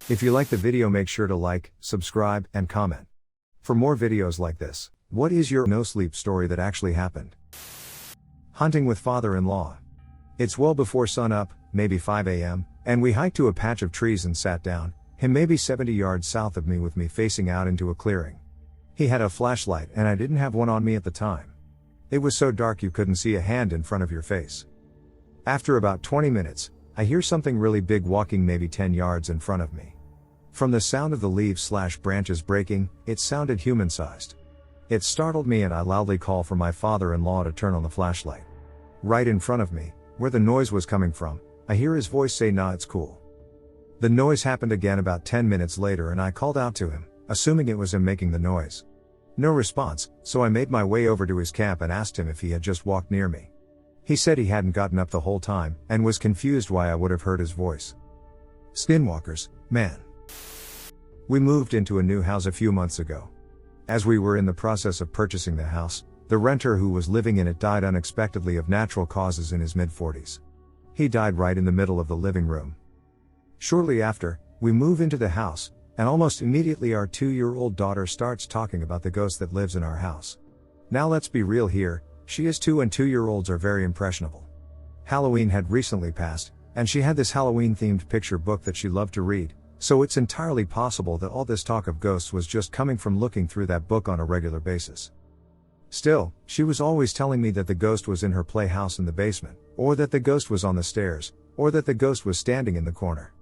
If you like the video, make sure to like, subscribe, and comment. For more videos like this, what is your no sleep story that actually happened? Hunting with father-in-law. It's well before sun up, maybe 5 a.m., and we hiked to a patch of trees and sat down, him maybe 70 yards south of me with me facing out into a clearing. He had a flashlight and I didn't have one on me at the time. It was so dark you couldn't see a hand in front of your face. After about 20 minutes, I hear something really big walking maybe 10 yards in front of me. From the sound of the leaves/branches breaking, it sounded human-sized. It startled me and I loudly call for my father-in-law to turn on the flashlight. Right in front of me, where the noise was coming from, I hear his voice say, "Nah, it's cool." The noise happened again about 10 minutes later and I called out to him, assuming it was him making the noise. No response, so I made my way over to his camp and asked him if he had just walked near me. He said he hadn't gotten up the whole time, and was confused why I would have heard his voice. Skinwalkers, man. We moved into a new house a few months ago. As we were in the process of purchasing the house, the renter who was living in it died unexpectedly of natural causes in his mid-40s. He died right in the middle of the living room. Shortly after, we move into the house, and almost immediately our 2-year-old daughter starts talking about the ghost that lives in our house. Now let's be real here, she is 2 and 2-year-olds are very impressionable. Halloween had recently passed, and she had this Halloween-themed picture book that she loved to read, so it's entirely possible that all this talk of ghosts was just coming from looking through that book on a regular basis. Still, she was always telling me that the ghost was in her playhouse in the basement, or that the ghost was on the stairs, or that the ghost was standing in the corner.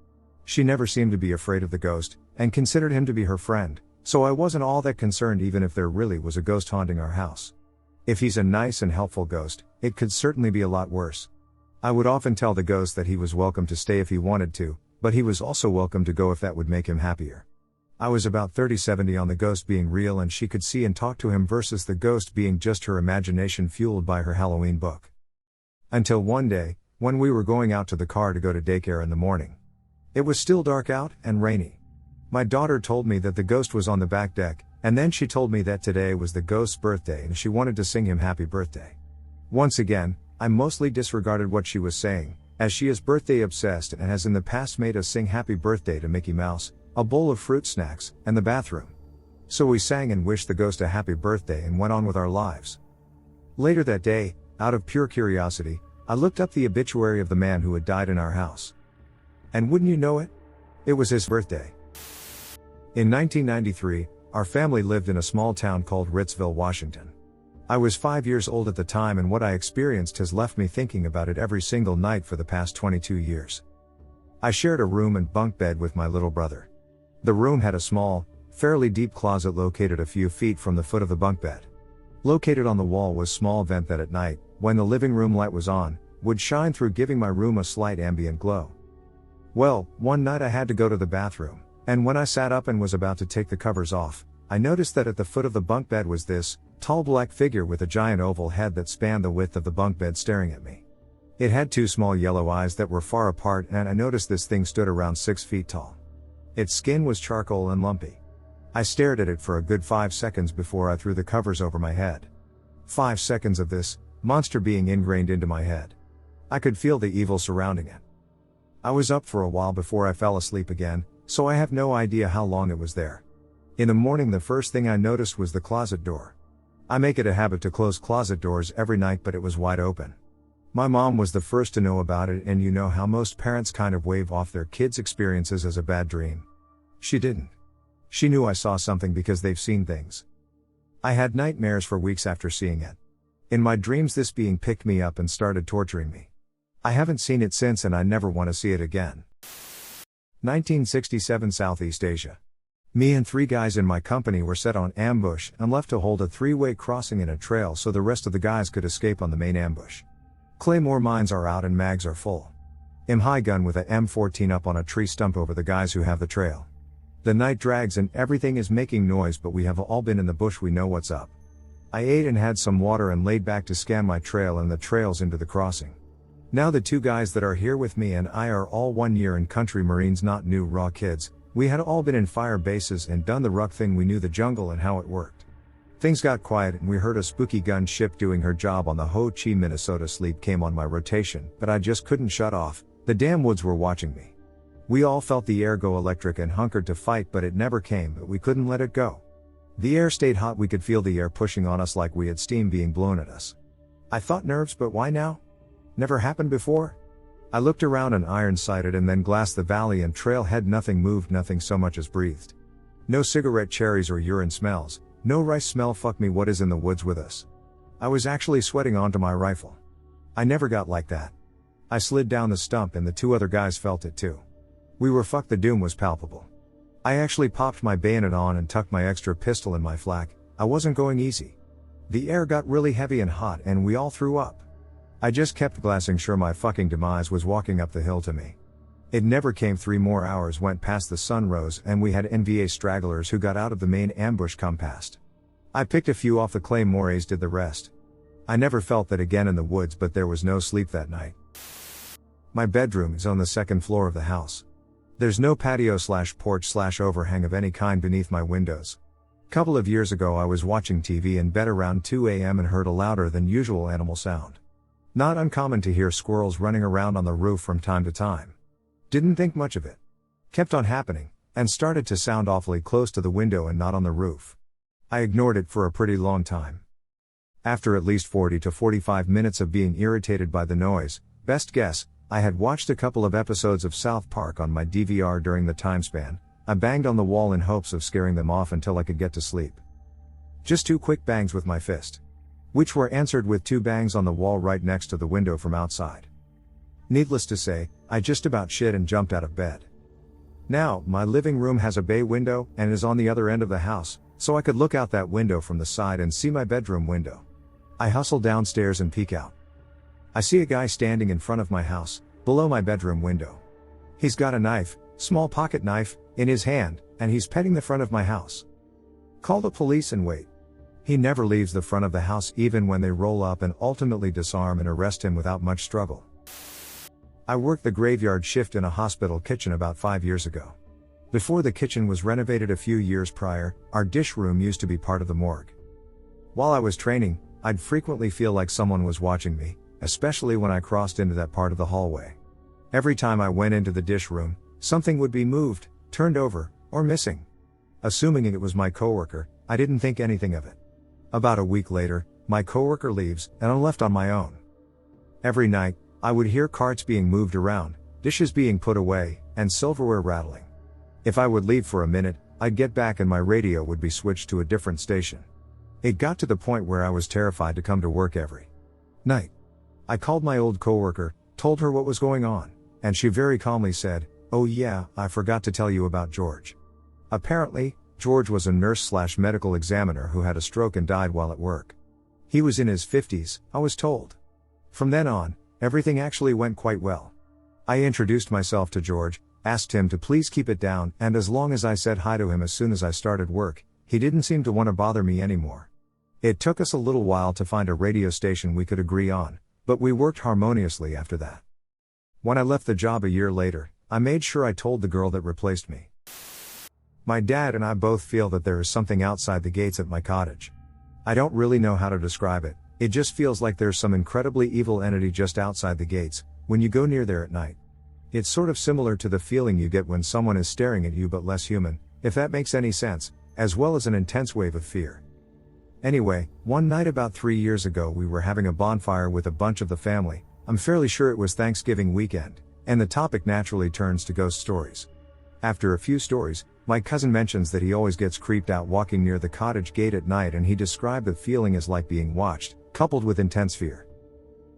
She never seemed to be afraid of the ghost, and considered him to be her friend, so I wasn't all that concerned even if there really was a ghost haunting our house. If he's a nice and helpful ghost, it could certainly be a lot worse. I would often tell the ghost that he was welcome to stay if he wanted to, but he was also welcome to go if that would make him happier. I was about 30-70 on the ghost being real and she could see and talk to him versus the ghost being just her imagination fueled by her Halloween book. Until one day, when we were going out to the car to go to daycare in the morning. It was still dark out and rainy. My daughter told me that the ghost was on the back deck, and then she told me that today was the ghost's birthday and she wanted to sing him happy birthday. Once again, I mostly disregarded what she was saying, as she is birthday obsessed and has in the past made us sing happy birthday to Mickey Mouse, a bowl of fruit snacks, and the bathroom. So we sang and wished the ghost a happy birthday and went on with our lives. Later that day, out of pure curiosity, I looked up the obituary of the man who had died in our house. And wouldn't you know it? It was his birthday. In 1993, our family lived in a small town called Ritzville, Washington. I was 5 years old at the time and what I experienced has left me thinking about it every single night for the past 22 years. I shared a room and bunk bed with my little brother. The room had a small, fairly deep closet located a few feet from the foot of the bunk bed. Located on the wall was a small vent that at night, when the living room light was on, would shine through, giving my room a slight ambient glow. Well, one night I had to go to the bathroom, and when I sat up and was about to take the covers off, I noticed that at the foot of the bunk bed was this tall black figure with a giant oval head that spanned the width of the bunk bed staring at me. It had 2 small yellow eyes that were far apart and I noticed this thing stood around 6 feet tall. Its skin was charcoal and lumpy. I stared at it for a good 5 seconds before I threw the covers over my head. 5 seconds of this monster being ingrained into my head. I could feel the evil surrounding it. I was up for a while before I fell asleep again, so I have no idea how long it was there. In the morning the first thing I noticed was the closet door. I make it a habit to close closet doors every night but it was wide open. My mom was the first to know about it and you know how most parents kind of wave off their kids' experiences as a bad dream. She didn't. She knew I saw something because they've seen things. I had nightmares for weeks after seeing it. In my dreams this being picked me up and started torturing me. I haven't seen it since and I never want to see it again. 1967 Southeast Asia. Me and 3 guys in my company were set on ambush and left to hold a 3-way crossing in a trail so the rest of the guys could escape on the main ambush. Claymore mines are out and mags are full. I'm high gun with a M14 up on a tree stump over the guys who have the trail. The night drags and everything is making noise but we have all been in the bush, we know what's up. I ate and had some water and laid back to scan my trail and the trails into the crossing. Now the 2 guys that are here with me and I are all 1 year in country Marines, not new raw kids. We had all been in fire bases and done the ruck thing, we knew the jungle and how it worked. Things got quiet and we heard a spooky gunship doing her job on the Ho Chi Minnesota. Sleep came on my rotation, but I just couldn't shut off. The damn woods were watching me. We all felt the air go electric and hunkered to fight, but it never came, but we couldn't let it go. The air stayed hot, we could feel the air pushing on us like we had steam being blown at us. I thought nerves, but why now? Never happened before? I looked around and iron-sighted and then glassed the valley and trailhead. Nothing moved, nothing so much as breathed. No cigarette cherries or urine smells, no rice smell. Fuck me, what is in the woods with us? I was actually sweating onto my rifle. I never got like that. I slid down the stump and the two other guys felt it too. We were fucked, the doom was palpable. I actually popped my bayonet on and tucked my extra pistol in my flak. I wasn't going easy. The air got really heavy and hot and we all threw up. I just kept glassing, sure my fucking demise was walking up the hill to me. It never came. 3 more hours went past, the sun rose and we had NVA stragglers who got out of the main ambush come past. I picked a few off the claymores, did the rest. I never felt that again in the woods, but there was no sleep that night. My bedroom is on the 2nd floor of the house. There's no patio/porch/overhang of any kind beneath my windows. Couple of years ago I was watching TV in bed around 2 a.m. and heard a louder than usual animal sound. Not uncommon to hear squirrels running around on the roof from time to time. Didn't think much of it. Kept on happening, and started to sound awfully close to the window and not on the roof. I ignored it for a pretty long time. After at least 40 to 45 minutes of being irritated by the noise, best guess, I had watched a couple of episodes of South Park on my DVR during the time span. I banged on the wall in hopes of scaring them off until I could get to sleep. Just 2 quick bangs with my fist, which were answered with 2 bangs on the wall right next to the window from outside. Needless to say, I just about shit and jumped out of bed. Now, my living room has a bay window and is on the other end of the house, so I could look out that window from the side and see my bedroom window. I hustle downstairs and peek out. I see a guy standing in front of my house, below my bedroom window. He's got a knife, small pocket knife, in his hand, and he's petting the front of my house. Call the police and wait. He never leaves the front of the house even when they roll up and ultimately disarm and arrest him without much struggle. I worked the graveyard shift in a hospital kitchen about 5 years ago. Before the kitchen was renovated a few years prior, our dish room used to be part of the morgue. While I was training, I'd frequently feel like someone was watching me, especially when I crossed into that part of the hallway. Every time I went into the dish room, something would be moved, turned over, or missing. Assuming it was my coworker, I didn't think anything of it. About a week later, my coworker leaves, and I'm left on my own. Every night, I would hear carts being moved around, dishes being put away, and silverware rattling. If I would leave for a minute, I'd get back and my radio would be switched to a different station. It got to the point where I was terrified to come to work every night. I called my old coworker, told her what was going on, and she very calmly said, "Oh yeah, I forgot to tell you about George." Apparently, George was a nurse/medical examiner who had a stroke and died while at work. He was in his 50s, I was told. From then on, everything actually went quite well. I introduced myself to George, asked him to please keep it down, and as long as I said hi to him as soon as I started work, he didn't seem to want to bother me anymore. It took us a little while to find a radio station we could agree on, but we worked harmoniously after that. When I left the job a year later, I made sure I told the girl that replaced me. My dad and I both feel that there is something outside the gates at my cottage. I don't really know how to describe it, it just feels like there's some incredibly evil entity just outside the gates, when you go near there at night. It's sort of similar to the feeling you get when someone is staring at you but less human, if that makes any sense, as well as an intense wave of fear. Anyway, one night about 3 years ago we were having a bonfire with a bunch of the family. I'm fairly sure it was Thanksgiving weekend, and the topic naturally turns to ghost stories. After a few stories, my cousin mentions that he always gets creeped out walking near the cottage gate at night, and he described the feeling as like being watched, coupled with intense fear.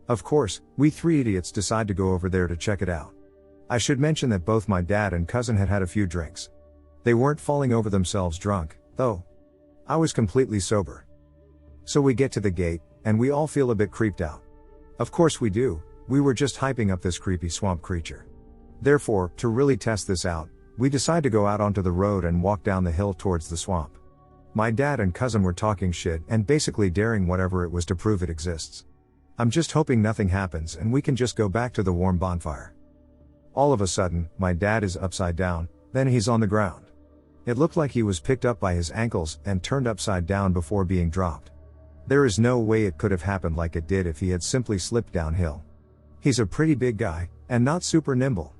Of course, we 3 idiots decide to go over there to check it out. I should mention that both my dad and cousin had had a few drinks. They weren't falling over themselves drunk, though. I was completely sober. So we get to the gate, and we all feel a bit creeped out. Of course we do, we were just hyping up this creepy swamp creature. Therefore, to really test this out, we decide to go out onto the road and walk down the hill towards the swamp. My dad and cousin were talking shit and basically daring whatever it was to prove it exists. I'm just hoping nothing happens and we can just go back to the warm bonfire. All of a sudden, my dad is upside down, then he's on the ground. It looked like he was picked up by his ankles and turned upside down before being dropped. There is no way it could have happened like it did if he had simply slipped downhill. He's a pretty big guy, and not super nimble.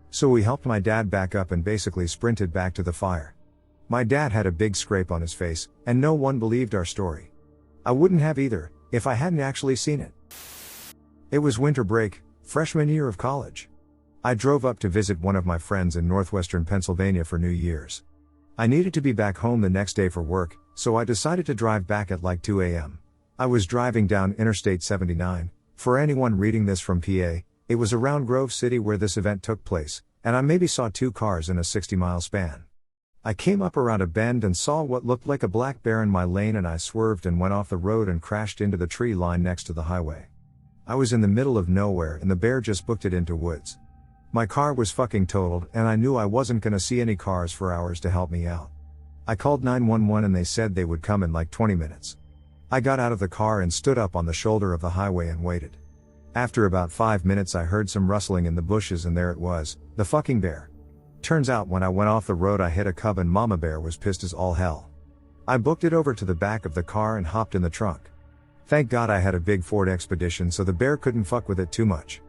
So we helped my dad back up and basically sprinted back to the fire. My dad had a big scrape on his face, and no one believed our story. I wouldn't have either, if I hadn't actually seen it. It was winter break, freshman year of college. I drove up to visit one of my friends in northwestern Pennsylvania for New Year's. I needed to be back home the next day for work, so I decided to drive back at like 2 a.m. I was driving down Interstate 79. For anyone reading this from PA, it was around Grove City where this event took place, and I maybe saw 2 cars in a 60-mile span. I came up around a bend and saw what looked like a black bear in my lane, and I swerved and went off the road and crashed into the tree line next to the highway. I was in the middle of nowhere and the bear just booked it into woods. My car was fucking totaled and I knew I wasn't gonna see any cars for hours to help me out. I called 911 and they said they would come in like 20 minutes. I got out of the car and stood up on the shoulder of the highway and waited. After about 5 minutes I heard some rustling in the bushes and there it was, the fucking bear. Turns out when I went off the road I hit a cub and mama bear was pissed as all hell. I booked it over to the back of the car and hopped in the trunk. Thank God I had a big Ford Expedition so the bear couldn't fuck with it too much.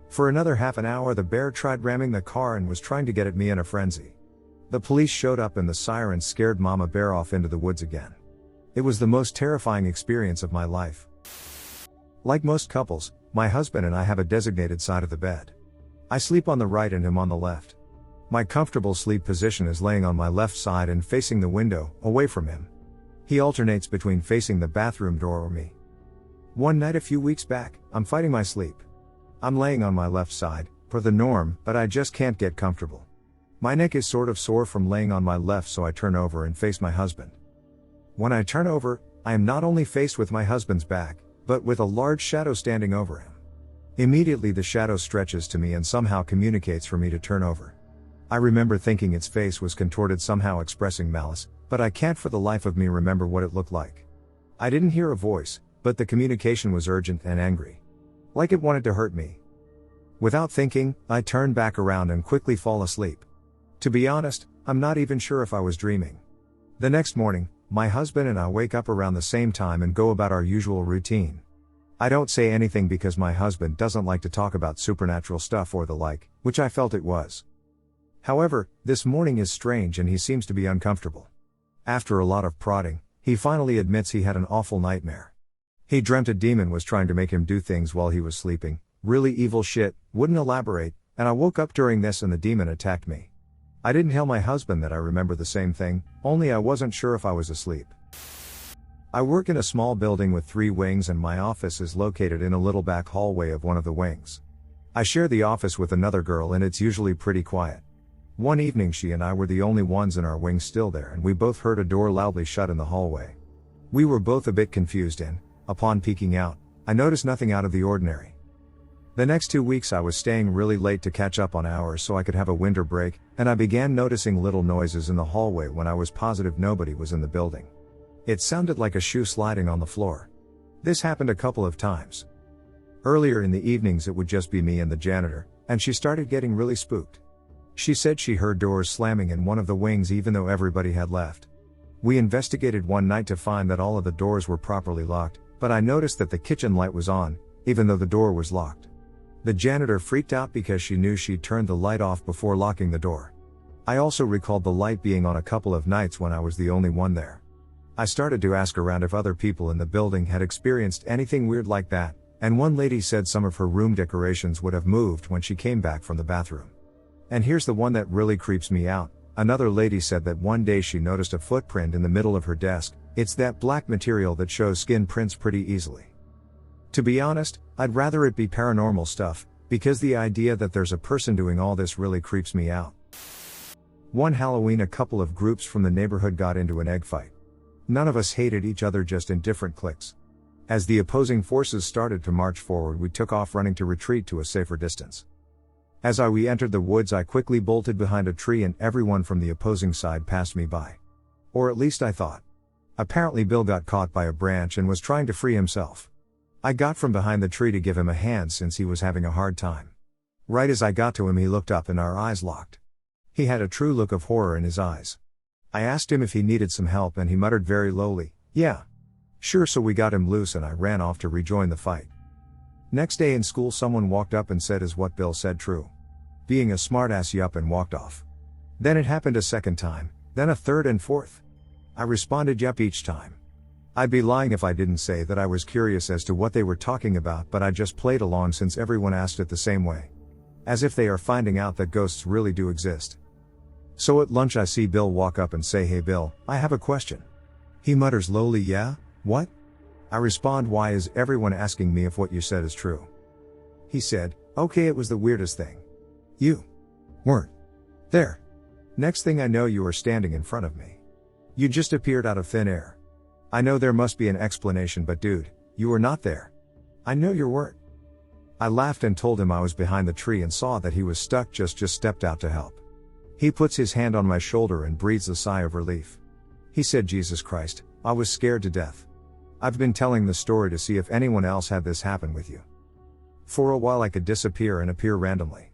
For another half an hour the bear tried ramming the car and was trying to get at me in a frenzy. The police showed up and the sirens scared mama bear off into the woods again. It was the most terrifying experience of my life. Like most couples, my husband and I have a designated side of the bed. I sleep on the right and him on the left. My comfortable sleep position is laying on my left side and facing the window, away from him. He alternates between facing the bathroom door or me. One night a few weeks back, I'm fighting my sleep. I'm laying on my left side, per the norm, but I just can't get comfortable. My neck is sort of sore from laying on my left, so I turn over and face my husband. When I turn over, I am not only faced with my husband's back, but with a large shadow standing over him. Immediately the shadow stretches to me and somehow communicates for me to turn over. I remember thinking its face was contorted, somehow expressing malice, but I can't for the life of me remember what it looked like. I didn't hear a voice, but the communication was urgent and angry. Like it wanted to hurt me. Without thinking, I turn back around and quickly fall asleep. To be honest, I'm not even sure if I was dreaming. The next morning, my husband and I wake up around the same time and go about our usual routine. I don't say anything because my husband doesn't like to talk about supernatural stuff or the like, which I felt it was. However, this morning is strange and he seems to be uncomfortable. After a lot of prodding, he finally admits he had an awful nightmare. He dreamt a demon was trying to make him do things while he was sleeping, really evil shit, wouldn't elaborate, and I woke up during this and the demon attacked me. I didn't tell my husband that I remember the same thing, only I wasn't sure if I was asleep. I work in a small building with 3 wings and my office is located in a little back hallway of one of the wings. I share the office with another girl and it's usually pretty quiet. One evening she and I were the only ones in our wing still there and we both heard a door loudly shut in the hallway. We were both a bit confused and, upon peeking out, I noticed nothing out of the ordinary. The next 2 weeks I was staying really late to catch up on hours so I could have a winter break, and I began noticing little noises in the hallway when I was positive nobody was in the building. It sounded like a shoe sliding on the floor. This happened a couple of times. Earlier in the evenings it would just be me and the janitor, and she started getting really spooked. She said she heard doors slamming in one of the wings even though everybody had left. We investigated one night to find that all of the doors were properly locked, but I noticed that the kitchen light was on, even though the door was locked. The janitor freaked out because she knew she'd turned the light off before locking the door. I also recalled the light being on a couple of nights when I was the only one there. I started to ask around if other people in the building had experienced anything weird like that, and one lady said some of her room decorations would have moved when she came back from the bathroom. And here's the one that really creeps me out. Another lady said that one day she noticed a footprint in the middle of her desk. It's that black material that shows skin prints pretty easily. To be honest, I'd rather it be paranormal stuff, because the idea that there's a person doing all this really creeps me out. One Halloween a couple of groups from the neighborhood got into an egg fight. None of us hated each other, just in different cliques. As the opposing forces started to march forward, we took off running to retreat to a safer distance. As we entered the woods, I quickly bolted behind a tree and everyone from the opposing side passed me by. Or at least I thought. Apparently Bill got caught by a branch and was trying to free himself. I got from behind the tree to give him a hand since he was having a hard time. Right as I got to him he looked up and our eyes locked. He had a true look of horror in his eyes. I asked him if he needed some help and he muttered very lowly, "Yeah. Sure," so we got him loose and I ran off to rejoin the fight. Next day in school someone walked up and said, "Is what Bill said true?" Being a smartass, yup, and walked off. Then it happened a second time, then a third and fourth. I responded yup each time. I'd be lying if I didn't say that I was curious as to what they were talking about, but I just played along since everyone asked it the same way. As if they are finding out that ghosts really do exist. So at lunch I see Bill walk up and say, "Hey Bill, I have a question." He mutters lowly, "Yeah, what?" I respond, "Why is everyone asking me if what you said is true?" He said, "Okay, it was the weirdest thing. You weren't there. Next thing I know you were standing in front of me. You just appeared out of thin air. I know there must be an explanation, but dude, you were not there. I know you weren't." I laughed and told him I was behind the tree and saw that he was stuck, just stepped out to help. He puts his hand on my shoulder and breathes a sigh of relief. He said, "Jesus Christ, I was scared to death. I've been telling the story to see if anyone else had this happen with you." For a while I could disappear and appear randomly.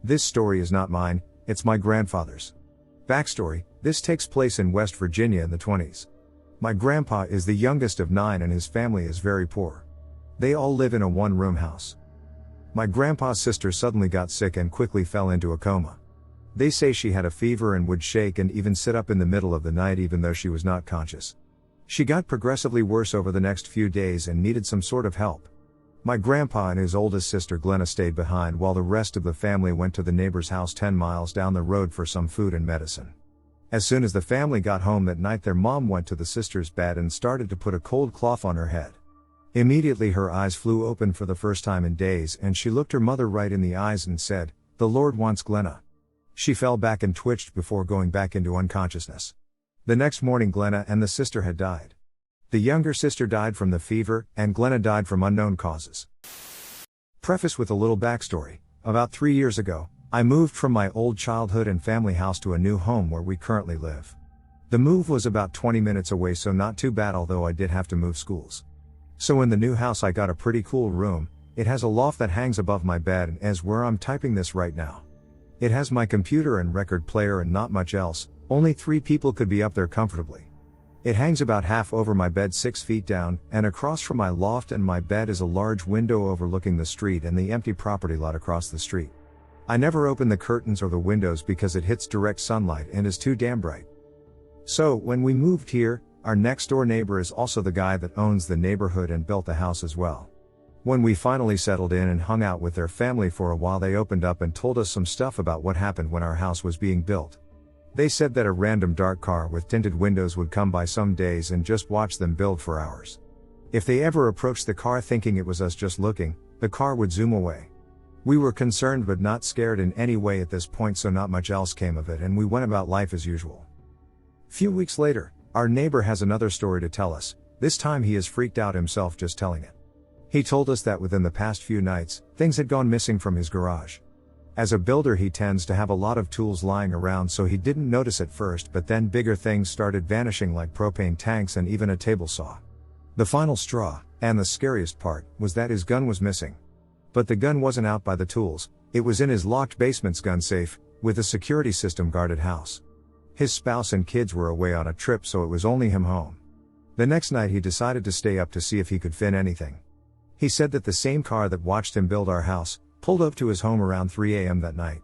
This story is not mine, it's my grandfather's. Backstory: this takes place in West Virginia in the 20s. My grandpa is the youngest of 9 and his family is very poor. They all live in a one-room house. My grandpa's sister suddenly got sick and quickly fell into a coma. They say she had a fever and would shake and even sit up in the middle of the night even though she was not conscious. She got progressively worse over the next few days and needed some sort of help. My grandpa and his oldest sister Glenna stayed behind while the rest of the family went to the neighbor's house 10 miles down the road for some food and medicine. As soon as the family got home that night, their mom went to the sister's bed and started to put a cold cloth on her head. Immediately her eyes flew open for the first time in days and she looked her mother right in the eyes and said, "The Lord wants Glenna." She fell back and twitched before going back into unconsciousness. The next morning Glenna and the sister had died. The younger sister died from the fever, and Glenna died from unknown causes. Preface with a little backstory. About 3 years ago, I moved from my old childhood and family house to a new home where we currently live. The move was about 20 minutes away, so not too bad, although I did have to move schools. So in the new house I got a pretty cool room. It has a loft that hangs above my bed and is where I'm typing this right now. It has my computer and record player and not much else. Only 3 people could be up there comfortably. It hangs about half over my bed 6 feet down, and across from my loft and my bed is a large window overlooking the street and the empty property lot across the street. I never open the curtains or the windows because it hits direct sunlight and is too damn bright. So, when we moved here, our next door neighbor is also the guy that owns the neighborhood and built the house as well. When we finally settled in and hung out with their family for a while, they opened up and told us some stuff about what happened when our house was being built. They said that a random dark car with tinted windows would come by some days and just watch them build for hours. If they ever approached the car thinking it was us just looking, the car would zoom away. We were concerned but not scared in any way at this point, so not much else came of it and we went about life as usual. Few weeks later, our neighbor has another story to tell us. This time he is freaked out himself just telling it. He told us that within the past few nights, things had gone missing from his garage. As a builder he tends to have a lot of tools lying around, so he didn't notice at first, but then bigger things started vanishing like propane tanks and even a table saw. The final straw, and the scariest part, was that his gun was missing. But the gun wasn't out by the tools, it was in his locked basement's gun safe, with a security system guarded house. His spouse and kids were away on a trip, so it was only him home. The next night he decided to stay up to see if he could find anything. He said that the same car that watched him build our house pulled up to his home around 3 a.m. that night.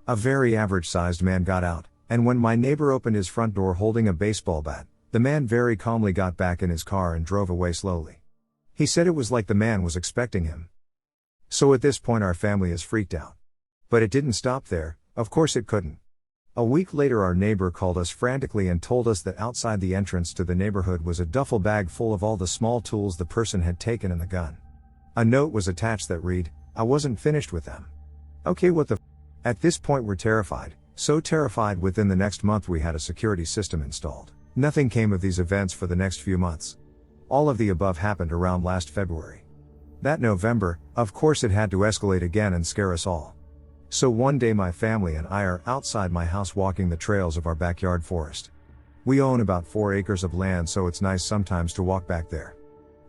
A very average-sized man got out, and when my neighbor opened his front door holding a baseball bat, the man very calmly got back in his car and drove away slowly. He said it was like the man was expecting him. So at this point our family is freaked out. But it didn't stop there, of course it couldn't. A week later our neighbor called us frantically and told us that outside the entrance to the neighborhood was a duffel bag full of all the small tools the person had taken and the gun. A note was attached that read, "I wasn't finished with them." Okay, what the f-? At this point we're terrified, so terrified within the next month we had a security system installed. Nothing came of these events for the next few months. All of the above happened around last February. That November, of course it had to escalate again and scare us all. So one day my family and I are outside my house walking the trails of our backyard forest. We own about 4 acres of land, so it's nice sometimes to walk back there.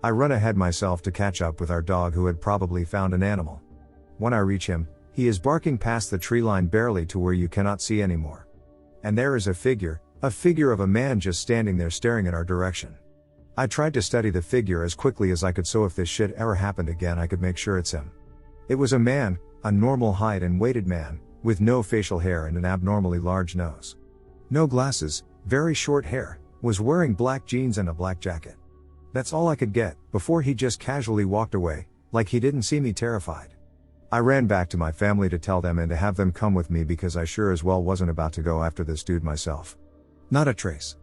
I run ahead myself to catch up with our dog who had probably found an animal. When I reach him, he is barking past the tree line barely to where you cannot see anymore. And there is a figure of a man just standing there staring in our direction. I tried to study the figure as quickly as I could so if this shit ever happened again I could make sure it's him. It was a man, a normal height and weighted man, with no facial hair and an abnormally large nose. No glasses, very short hair, was wearing black jeans and a black jacket. That's all I could get, before he just casually walked away, like he didn't see me terrified. I ran back to my family to tell them and to have them come with me because I sure as well wasn't about to go after this dude myself. Not a trace.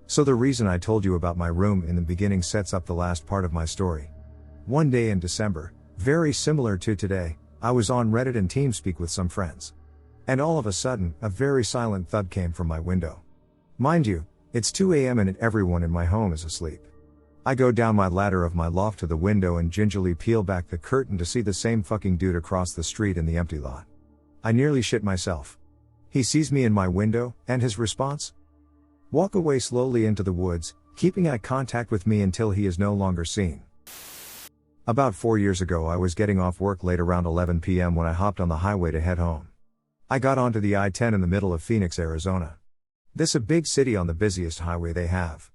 So the reason I told you about my room in the beginning sets up the last part of my story. One day in December, very similar to today, I was on Reddit and TeamSpeak with some friends. And all of a sudden, a very silent thud came from my window. Mind you, it's 2 a.m. and everyone in my home is asleep. I go down my ladder of my loft to the window and gingerly peel back the curtain to see the same fucking dude across the street in the empty lot. I nearly shit myself. He sees me in my window, and his response? Walk away slowly into the woods, keeping eye contact with me until he is no longer seen. About 4 years ago I was getting off work late around 11 p.m. when I hopped on the highway to head home. I got onto the I-10 in the middle of Phoenix, Arizona. This a big city on the busiest highway they have.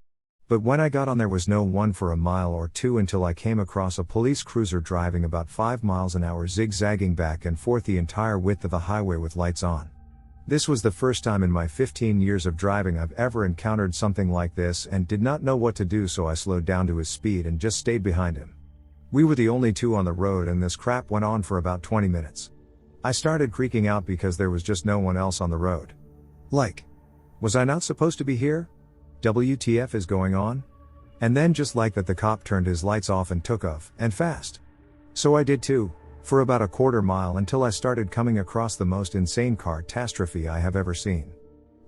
But when I got on there was no one for a mile or two until I came across a police cruiser driving about 5 miles an hour zigzagging back and forth the entire width of the highway with lights on. This was the first time in my 15 years of driving I've ever encountered something like this and did not know what to do, so I slowed down to his speed and just stayed behind him. We were the only two on the road and this crap went on for about 20 minutes. I started creaking out because there was just no one else on the road. Like, was I not supposed to be here? WTF is going on? And then just like that the cop turned his lights off and took off, and fast. So I did too, for about a quarter mile until I started coming across the most insane catastrophe I have ever seen.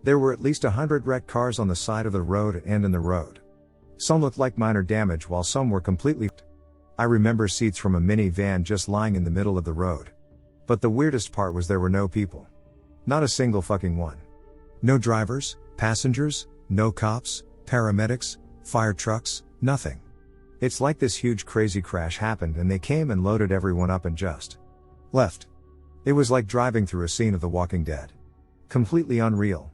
There were at least 100 wrecked cars on the side of the road and in the road. Some looked like minor damage while some were completely. I remember seats from a minivan just lying in the middle of the road. But the weirdest part was there were no people. Not a single fucking one. No drivers, passengers, no cops, paramedics, fire trucks, nothing. It's like this huge crazy crash happened and they came and loaded everyone up and just left. It was like driving through a scene of The Walking Dead. Completely unreal.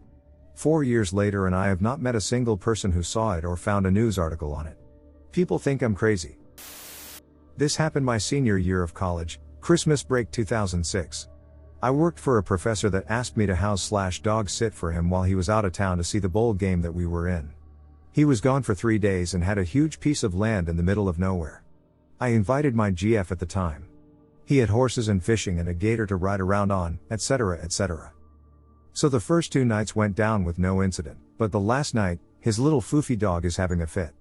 4 years later and I have not met a single person who saw it or found a news article on it. People think I'm crazy. This happened my senior year of college, Christmas break 2006. I worked for a professor that asked me to house/dog sit for him while he was out of town to see the bowl game that we were in. He was gone for 3 days and had a huge piece of land in the middle of nowhere. I invited my GF at the time. He had horses and fishing and a gator to ride around on, etc., etc. So the first 2 nights went down with no incident, but the last night, his little foofy dog is having a fit.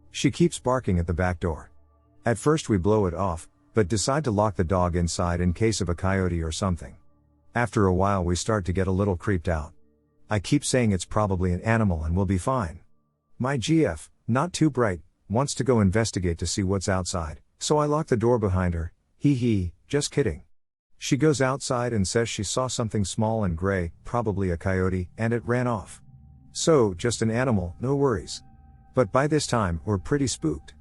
She keeps barking at the back door. At first we blow it off, but decide to lock the dog inside in case of a coyote or something. After a while we start to get a little creeped out. I keep saying it's probably an animal and we'll be fine. My GF, not too bright, wants to go investigate to see what's outside, so I lock the door behind her. Just kidding. She goes outside and says she saw something small and gray, probably a coyote, and it ran off. So, just an animal, no worries. But by this time, we're pretty spooked.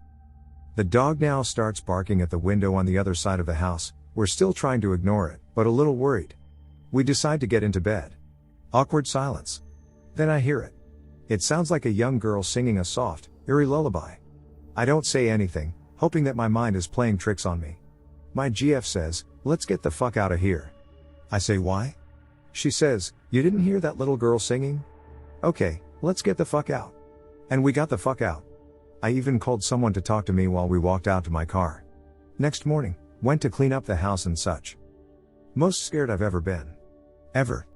The dog now starts barking at the window on the other side of the house. We're still trying to ignore it, but a little worried. We decide to get into bed. Awkward silence. Then I hear it. It sounds like a young girl singing a soft, eerie lullaby. I don't say anything, hoping that my mind is playing tricks on me. My GF says, "Let's get the fuck out of here." I say, "Why?" She says, "You didn't hear that little girl singing? Okay, let's get the fuck out." And we got the fuck out. I even called someone to talk to me while we walked out to my car. Next morning, went to clean up the house and such. Most scared I've ever been. Ever.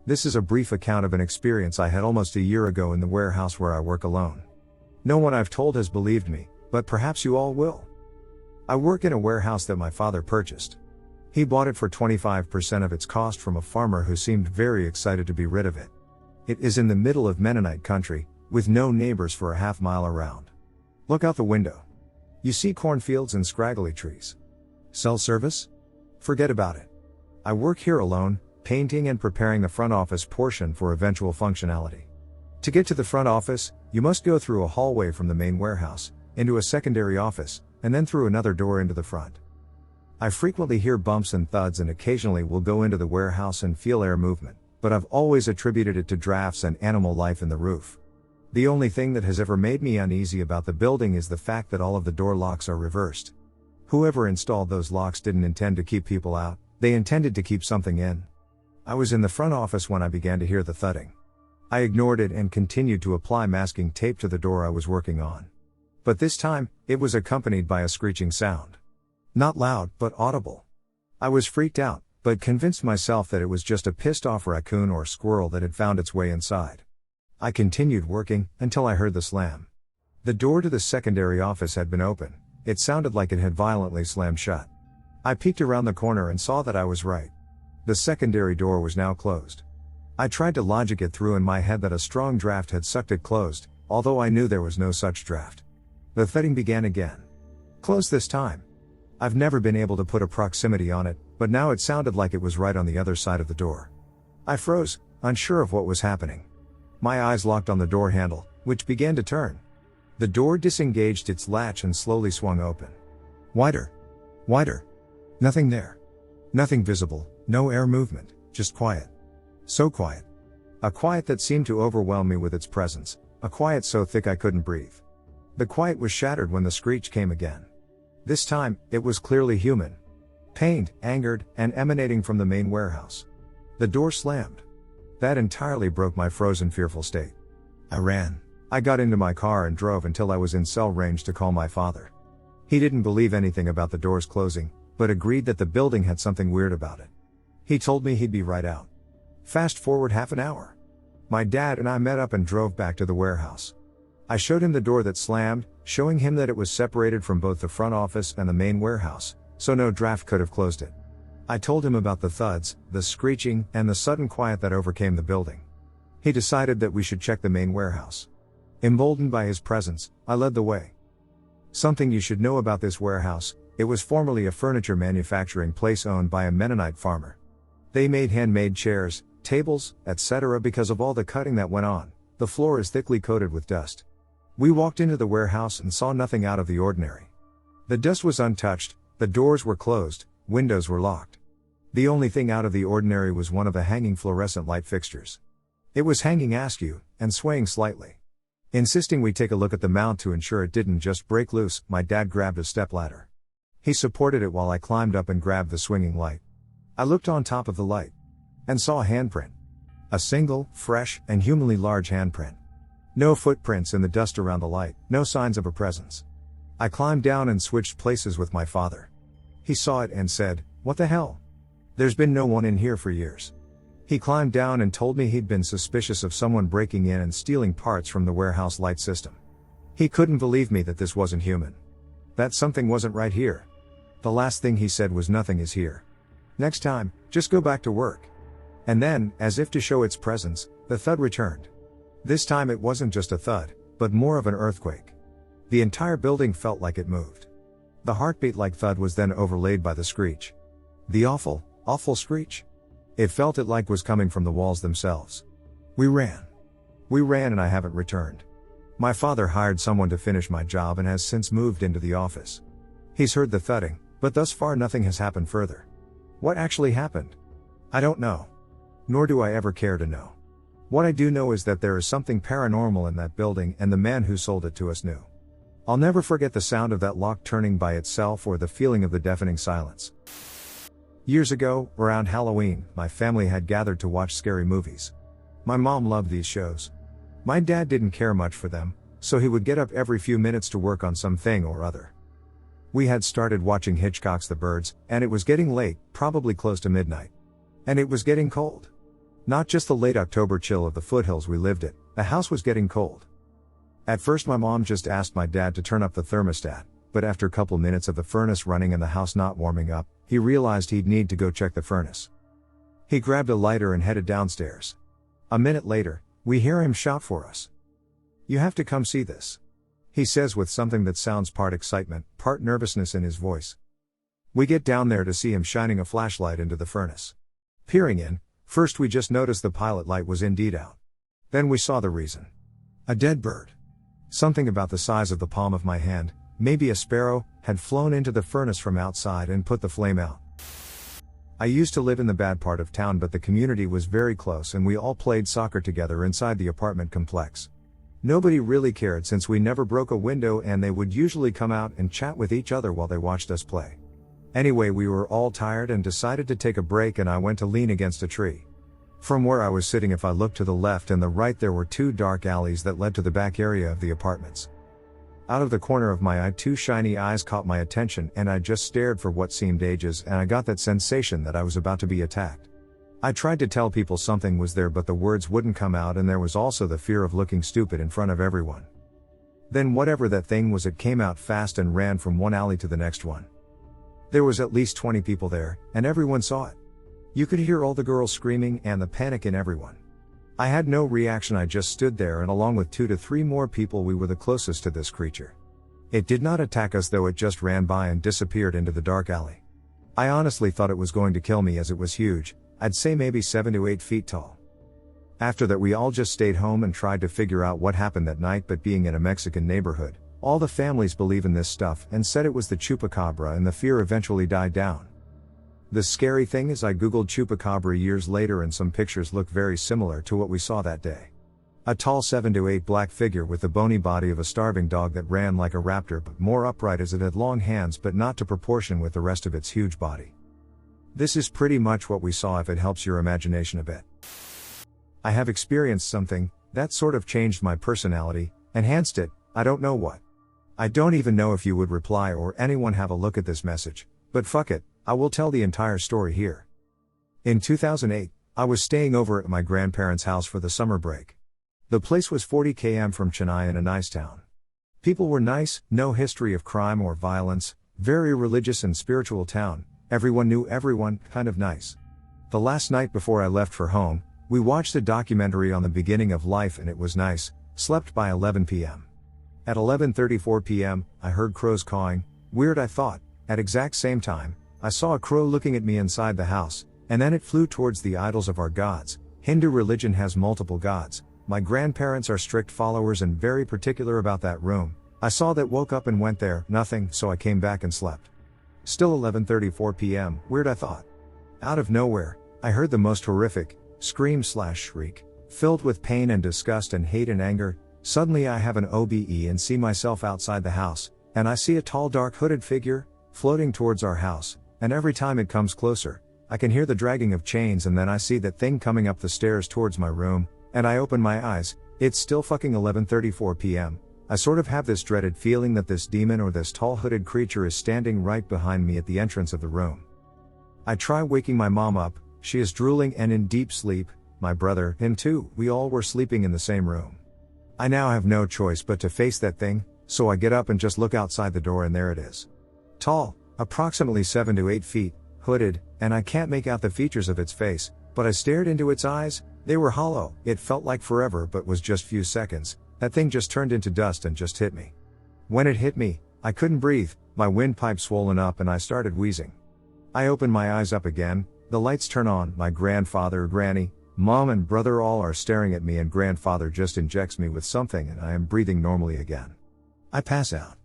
This is a brief account of an experience I had almost a year ago in the warehouse where I work alone. No one I've told has believed me, but perhaps you all will. I work in a warehouse that my father purchased. He bought it for 25% of its cost from a farmer who seemed very excited to be rid of it. It is in the middle of Mennonite country, with no neighbors for a half mile around. Look out the window. You see cornfields and scraggly trees. Cell service? Forget about it. I work here alone, painting and preparing the front office portion for eventual functionality. To get to the front office, you must go through a hallway from the main warehouse, into a secondary office, and then through another door into the front. I frequently hear bumps and thuds and occasionally will go into the warehouse and feel air movement, but I've always attributed it to drafts and animal life in the roof. The only thing that has ever made me uneasy about the building is the fact that all of the door locks are reversed. Whoever installed those locks didn't intend to keep people out, they intended to keep something in. I was in the front office when I began to hear the thudding. I ignored it and continued to apply masking tape to the door I was working on. But this time, it was accompanied by a screeching sound. Not loud, but audible. I was freaked out, but convinced myself that it was just a pissed-off raccoon or squirrel that had found its way inside. I continued working, until I heard the slam. The door to the secondary office had been open. It sounded like it had violently slammed shut. I peeked around the corner and saw that I was right. The secondary door was now closed. I tried to logic it through in my head that a strong draft had sucked it closed, although I knew there was no such draft. The thudding began again. Closed this time. I've never been able to put a proximity on it, but now it sounded like it was right on the other side of the door. I froze, unsure of what was happening. My eyes locked on the door handle, which began to turn. The door disengaged its latch and slowly swung open. Wider. Wider. Nothing there. Nothing visible, no air movement, just quiet. So quiet. A quiet that seemed to overwhelm me with its presence, a quiet so thick I couldn't breathe. The quiet was shattered when the screech came again. This time, it was clearly human. Pained, angered, and emanating from the main warehouse. The door slammed. That entirely broke my frozen, fearful state. I ran. I got into my car and drove until I was in cell range to call my father. He didn't believe anything about the doors closing, but agreed that the building had something weird about it. He told me he'd be right out. Fast forward half an hour. My dad and I met up and drove back to the warehouse. I showed him the door that slammed, showing him that it was separated from both the front office and the main warehouse, so no draft could have closed it. I told him about the thuds, the screeching, and the sudden quiet that overcame the building. He decided that we should check the main warehouse. Emboldened by his presence, I led the way. Something you should know about this warehouse: it was formerly a furniture manufacturing place owned by a Mennonite farmer. They made handmade chairs, tables, etc. Because of all the cutting that went on, the floor is thickly coated with dust. We walked into the warehouse and saw nothing out of the ordinary. The dust was untouched, the doors were closed, windows were locked. The only thing out of the ordinary was one of the hanging fluorescent light fixtures. It was hanging askew, and swaying slightly. Insisting we take a look at the mount to ensure it didn't just break loose, my dad grabbed a stepladder. He supported it while I climbed up and grabbed the swinging light. I looked on top of the light. And saw a handprint. A single, fresh, and humanly large handprint. No footprints in the dust around the light, no signs of a presence. I climbed down and switched places with my father. He saw it and said, "What the hell? There's been no one in here for years." He climbed down and told me he'd been suspicious of someone breaking in and stealing parts from the warehouse light system. He couldn't believe me that this wasn't human. That something wasn't right here. The last thing he said was, "Nothing is here. Next time, just go back to work." And then, as if to show its presence, the thud returned. This time it wasn't just a thud, but more of an earthquake. The entire building felt like it moved. The heartbeat-like thud was then overlaid by the screech. The awful, awful screech. It felt it like was coming from the walls themselves. We ran. We ran and I haven't returned. My father hired someone to finish my job and has since moved into the office. He's heard the thudding, but thus far nothing has happened further. What actually happened? I don't know. Nor do I ever care to know. What I do know is that there is something paranormal in that building, and the man who sold it to us knew. I'll never forget the sound of that lock turning by itself or the feeling of the deafening silence. Years ago, around Halloween, my family had gathered to watch scary movies. My mom loved these shows. My dad didn't care much for them, so he would get up every few minutes to work on something or other. We had started watching Hitchcock's The Birds, and it was getting late, probably close to midnight. And it was getting cold. Not just the late October chill of the foothills we lived at, the house was getting cold. At first my mom just asked my dad to turn up the thermostat, but after a couple minutes of the furnace running and the house not warming up, he realized he'd need to go check the furnace. He grabbed a lighter and headed downstairs. A minute later, we hear him shout for us. "You have to come see this," he says with something that sounds part excitement, part nervousness in his voice. We get down there to see him shining a flashlight into the furnace. Peering in, first we just noticed the pilot light was indeed out. Then we saw the reason. A dead bird. Something about the size of the palm of my hand, maybe a sparrow, had flown into the furnace from outside and put the flame out. I used to live in the bad part of town, but the community was very close and we all played soccer together inside the apartment complex. Nobody really cared since we never broke a window and they would usually come out and chat with each other while they watched us play. Anyway, we were all tired and decided to take a break, and I went to lean against a tree. From where I was sitting, if I looked to the left and the right, there were two dark alleys that led to the back area of the apartments. Out of the corner of my eye, two shiny eyes caught my attention, and I just stared for what seemed ages, and I got that sensation that I was about to be attacked. I tried to tell people something was there, but the words wouldn't come out, and there was also the fear of looking stupid in front of everyone. Then whatever that thing was, it came out fast and ran from one alley to the next one. There was at least 20 people there, and everyone saw it. You could hear all the girls screaming and the panic in everyone. I had no reaction, I just stood there, and along with 2 to 3 more people, we were the closest to this creature. It did not attack us though, it just ran by and disappeared into the dark alley. I honestly thought it was going to kill me as it was huge. I'd say maybe 7 to 8 feet tall. After that, we all just stayed home and tried to figure out what happened that night, but being in a Mexican neighborhood, all the families believe in this stuff and said it was the chupacabra, and the fear eventually died down. The scary thing is, I googled chupacabra years later and some pictures look very similar to what we saw that day. A tall 7 to 8 black figure with the bony body of a starving dog that ran like a raptor but more upright, as it had long hands but not to proportion with the rest of its huge body. This is pretty much what we saw, if it helps your imagination a bit. I have experienced something that sort of changed my personality, enhanced it, I don't know what. I don't even know if you would reply or anyone have a look at this message, but fuck it, I will tell the entire story here. In 2008, I was staying over at my grandparents' house for the summer break. The place was 40 km from Chennai in a nice town. People were nice, no history of crime or violence, very religious and spiritual town. Everyone knew everyone, kind of nice. The last night before I left for home, we watched a documentary on the beginning of life and it was nice, slept by 11 p.m. At 11:34 p.m., I heard crows cawing, weird I thought. At exact same time, I saw a crow looking at me inside the house, and then it flew towards the idols of our gods. Hindu religion has multiple gods. My grandparents are strict followers and very particular about that room. I saw that, woke up and went there, nothing, so I came back and slept. Still 11:34 p.m, weird I thought. Out of nowhere, I heard the most horrific scream/shriek, filled with pain and disgust and hate and anger. Suddenly I have an OBE and see myself outside the house, and I see a tall dark hooded figure, floating towards our house, and every time it comes closer, I can hear the dragging of chains, and then I see that thing coming up the stairs towards my room, and I open my eyes. It's still fucking 11:34 p.m. I sort of have this dreaded feeling that this demon or this tall hooded creature is standing right behind me at the entrance of the room. I try waking my mom up, she is drooling and in deep sleep, my brother, him too, we all were sleeping in the same room. I now have no choice but to face that thing, so I get up and just look outside the door, and there it is. Tall, approximately 7 to 8 feet, hooded, and I can't make out the features of its face, but I stared into its eyes, they were hollow. It felt like forever but was just few seconds. That thing just turned into dust and just hit me. When it hit me, I couldn't breathe, my windpipe swollen up and I started wheezing. I open my eyes up again, the lights turn on, my grandfather, granny, mom and brother all are staring at me, and grandfather just injects me with something and I am breathing normally again. I pass out.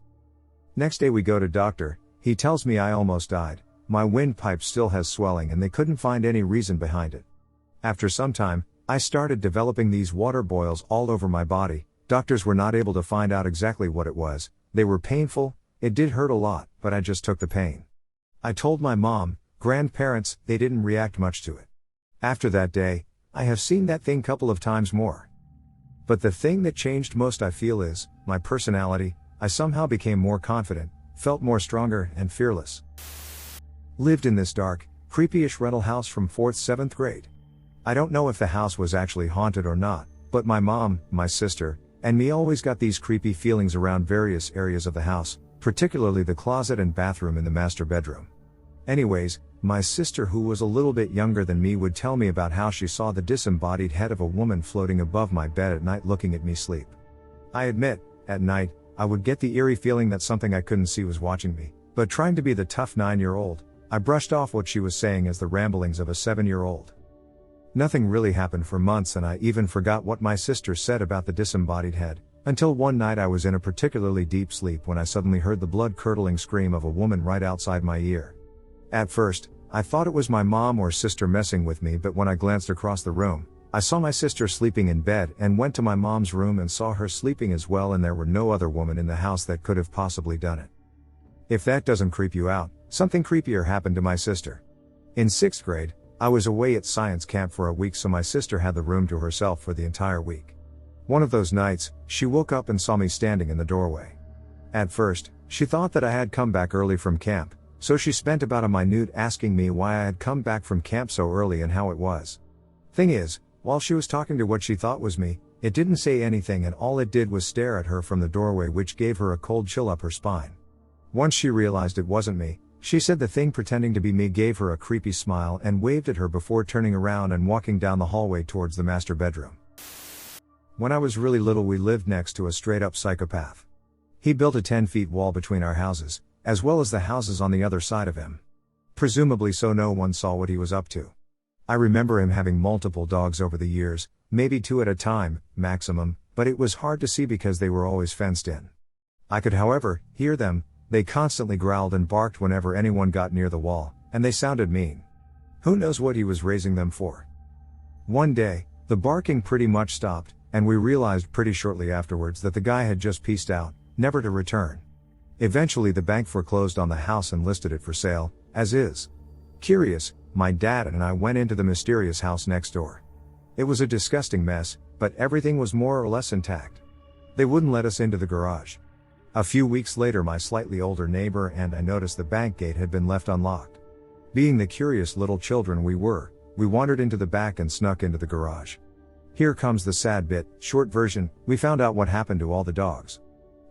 Next day we go to doctor, he tells me I almost died, my windpipe still has swelling and they couldn't find any reason behind it. After some time, I started developing these water boils all over my body. Doctors were not able to find out exactly what it was. They were painful, it did hurt a lot, but I just took the pain. I told my mom, grandparents, they didn't react much to it. After that day, I have seen that thing couple of times more. But the thing that changed most, I feel, is my personality. I somehow became more confident, felt more stronger and fearless. Lived in this dark, creepy-ish rental house from 4th, 7th grade. I don't know if the house was actually haunted or not, but my mom, my sister, and me always got these creepy feelings around various areas of the house, particularly the closet and bathroom in the master bedroom. Anyways, my sister, who was a little bit younger than me, would tell me about how she saw the disembodied head of a woman floating above my bed at night looking at me sleep. I admit, at night, I would get the eerie feeling that something I couldn't see was watching me, but trying to be the tough 9-year-old, I brushed off what she was saying as the ramblings of a 7-year-old. Nothing really happened for months, and I even forgot what my sister said about the disembodied head, until one night I was in a particularly deep sleep when I suddenly heard the blood-curdling scream of a woman right outside my ear. At first, I thought it was my mom or sister messing with me, but when I glanced across the room, I saw my sister sleeping in bed and went to my mom's room and saw her sleeping as well, and there were no other woman in the house that could have possibly done it. If that doesn't creep you out, something creepier happened to my sister. In 6th grade, I was away at science camp for a week, so my sister had the room to herself for the entire week. One of those nights, she woke up and saw me standing in the doorway. At first, she thought that I had come back early from camp, so she spent about a minute asking me why I had come back from camp so early and how it was. Thing is, while she was talking to what she thought was me, it didn't say anything, and all it did was stare at her from the doorway, which gave her a cold chill up her spine. Once she realized it wasn't me, she said the thing pretending to be me gave her a creepy smile and waved at her before turning around and walking down the hallway towards the master bedroom. When I was really little, we lived next to a straight-up psychopath. He built a 10-foot wall between our houses, as well as the houses on the other side of him. Presumably so no one saw what he was up to. I remember him having multiple dogs over the years, maybe 2 at a time, maximum, but it was hard to see because they were always fenced in. I could, however, hear them. They constantly growled and barked whenever anyone got near the wall, and they sounded mean. Who knows what he was raising them for? One day, the barking pretty much stopped, and we realized pretty shortly afterwards that the guy had just peaced out, never to return. Eventually the bank foreclosed on the house and listed it for sale, as is. Curious, my dad and I went into the mysterious house next door. It was a disgusting mess, but everything was more or less intact. They wouldn't let us into the garage. A few weeks later, my slightly older neighbor and I noticed the bank gate had been left unlocked. Being the curious little children we were, we wandered into the back and snuck into the garage. Here comes the sad bit. Short version, we found out what happened to all the dogs.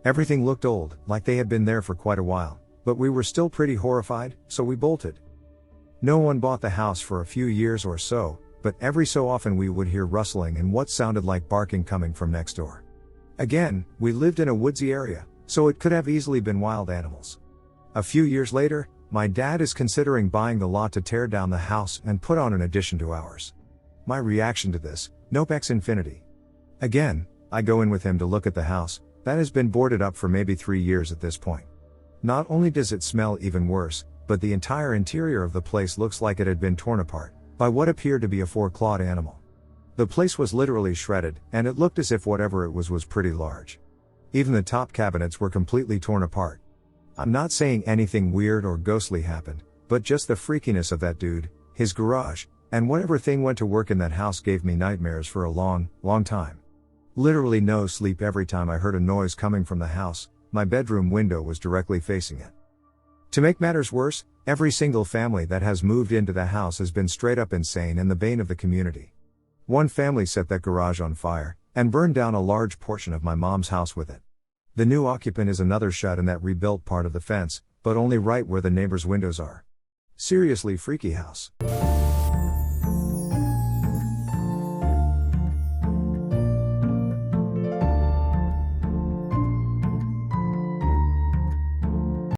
Everything looked old, like they had been there for quite a while, but we were still pretty horrified, so we bolted. No one bought the house for a few years or so, but every so often we would hear rustling and what sounded like barking coming from next door. Again, we lived in a woodsy area, so it could have easily been wild animals. A few years later, my dad is considering buying the lot to tear down the house and put on an addition to ours. My reaction to this, nope ex infinity. Again, I go in with him to look at the house, that has been boarded up for maybe 3 years at this point. Not only does it smell even worse, but the entire interior of the place looks like it had been torn apart by what appeared to be a 4-clawed animal. The place was literally shredded, and it looked as if whatever it was pretty large. Even the top cabinets were completely torn apart. I'm not saying anything weird or ghostly happened, but just the freakiness of that dude, his garage, and whatever thing went to work in that house gave me nightmares for a long, long time. Literally no sleep every time I heard a noise coming from the house. My bedroom window was directly facing it. To make matters worse, every single family that has moved into the house has been straight up insane and the bane of the community. One family set that garage on fire, and burned down a large portion of my mom's house with it. The new occupant is another shut in that rebuilt part of the fence, but only right where the neighbor's windows are. Seriously freaky house.